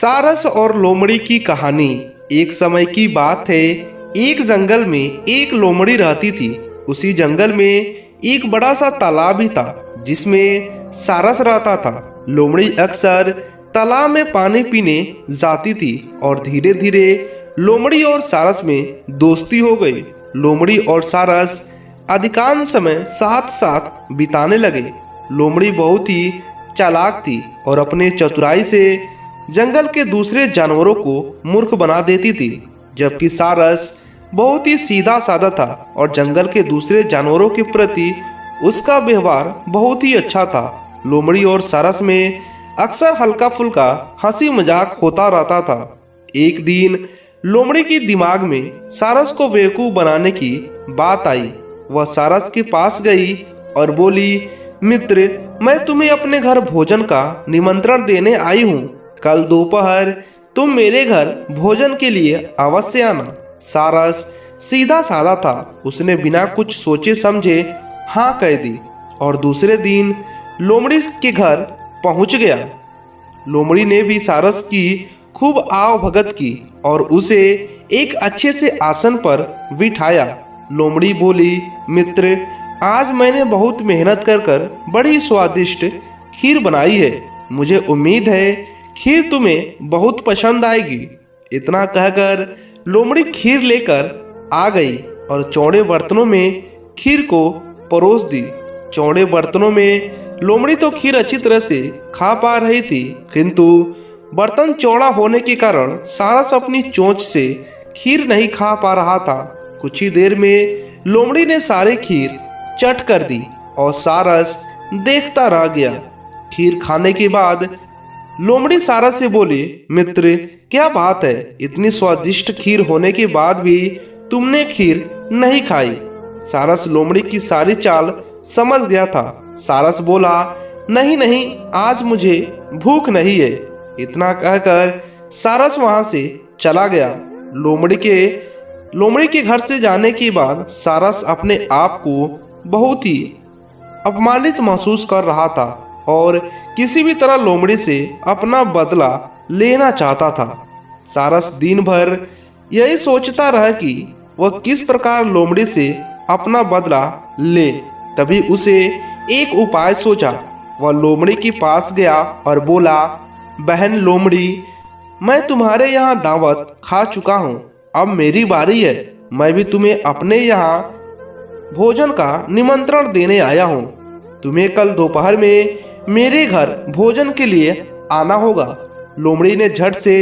सारस और लोमड़ी की कहानी। एक समय की बात है, एक जंगल में एक लोमड़ी रहती थी। उसी जंगल में एक बड़ा सा तालाब भी था जिसमें सारस रहता था। लोमड़ी अक्सर तालाब में पानी पीने जाती थी और धीरे धीरे लोमड़ी और सारस में दोस्ती हो गई। लोमड़ी और सारस अधिकांश समय साथ साथ बिताने लगे। लोमड़ी बहुत ही चालाक थी और अपने चतुराई से जंगल के दूसरे जानवरों को मूर्ख बना देती थी, जबकि सारस बहुत ही सीधा साधा था और जंगल के दूसरे जानवरों के प्रति उसका व्यवहार बहुत ही अच्छा था। लोमड़ी और सारस में अक्सर हल्का फुल्का हंसी मजाक होता रहता था। एक दिन लोमड़ी की दिमाग में सारस को बेवकूफ बनाने की बात आई। वह सारस के पास गई और बोली, मित्र, मैं तुम्हें अपने घर भोजन का निमंत्रण देने आई हूँ। कल दोपहर तुम मेरे घर भोजन के लिए अवश्य आना। सारस सीधा साधा था। उसने बिना कुछ सोचे समझे हाँ कह दी और दूसरे दिन लोमड़ी के घर पहुंच गया। लोमड़ी ने भी सारस की खूब आव भगत की और उसे एक अच्छे से आसन पर बिठाया। लोमड़ी बोली, मित्र, आज मैंने बहुत मेहनत कर बड़ी स्वादिष्ट खीर बनाई है। मुझे उम्मीद है खीर तुम्हें बहुत पसंद आएगी। इतना कहकर लोमड़ी खीर लेकर आ गई और चौड़े बर्तनों में खीर को परोस दी। चौड़े बर्तनों में लोमड़ी तो खीर अच्छी तरह से खा पा रही थी, किंतु बर्तन चौड़ा होने के कारण सारस अपनी चोंच से खीर नहीं खा पा रहा था। कुछ ही देर में लोमड़ी ने सारी खीर चट कर दी और सारस देखता रह गया। खीर खाने के बाद लोमड़ी सारस से बोली, मित्र, क्या बात है, इतनी स्वादिष्ट खीर होने के बाद भी तुमने खीर नहीं खाई। सारस लोमड़ी की सारी चाल समझ गया था। सारस बोला, नहीं नहीं, आज मुझे भूख नहीं है। इतना कहकर सारस वहां से चला गया। लोमड़ी के घर से जाने के बाद सारस अपने आप को बहुत ही अपमानित महसूस कर रहा था और किसी भी तरह लोमड़ी से अपना बदला लेना चाहता था। सारस दिन भर यही सोचता रहा कि वह किस प्रकार लोमड़ी से अपना बदला ले। तभी उसे एक उपाय सोचा। वह लोमड़ी के पास गया और बोला, बहन लोमड़ी, मैं तुम्हारे यहाँ दावत खा चुका हूँ, अब मेरी बारी है। मैं भी तुम्हें अपने यहाँ भोजन का निमंत्रण देने आया हूँ। तुम्हें कल दोपहर में मेरे घर भोजन के लिए आना होगा। लोमड़ी ने झट से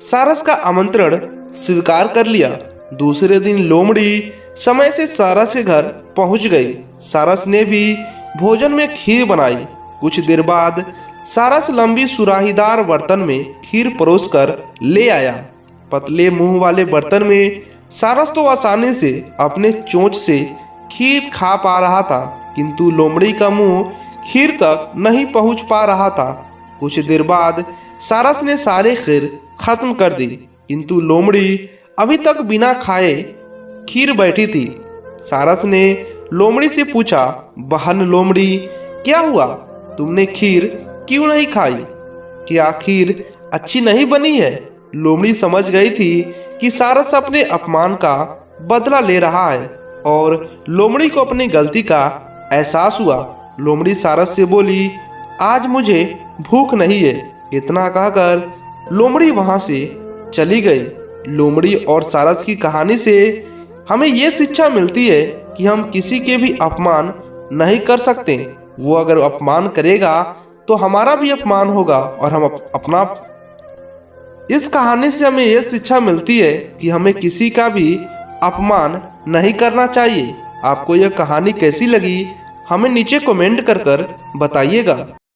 सारस का आमंत्रण स्वीकार कर लिया। दूसरे दिन लोमड़ी समय से सारस के घर पहुंच गई। सारस ने भी भोजन में खीर बनाई। कुछ देर बाद सारस लंबी सुराहीदार बर्तन में खीर परोस कर ले आया। पतले मुंह वाले बर्तन में सारस तो आसानी से अपने चोंच से खीर खा पा रहा था, किंतु लोमड़ी का मुंह खीर तक नहीं पहुंच पा रहा था। कुछ देर बाद सारस ने सारे खीर खत्म कर दी, किंतु लोमड़ी अभी तक बिना खाए खीर बैठी थी। सारस ने लोमड़ी से पूछा, बहन लोमड़ी, क्या हुआ, तुमने खीर क्यों नहीं खाई? क्या खीर अच्छी नहीं बनी है? लोमड़ी समझ गई थी कि सारस अपने अपमान का बदला ले रहा है और लोमड़ी को अपनी गलती का एहसास हुआ। लोमड़ी सारस से बोली, आज मुझे भूख नहीं है। इतना कहकर लोमड़ी वहां से चली गई। लोमड़ी और सारस की कहानी से हमें यह शिक्षा मिलती है कि हम किसी के भी अपमान नहीं कर सकते। वो अगर अपमान करेगा तो हमारा भी अपमान होगा और हम अपना इस कहानी से हमें यह शिक्षा मिलती है कि हमें किसी का भी अपमान नहीं करना चाहिए। आपको यह कहानी कैसी लगी हमें नीचे कमेंट कर बताइएगा।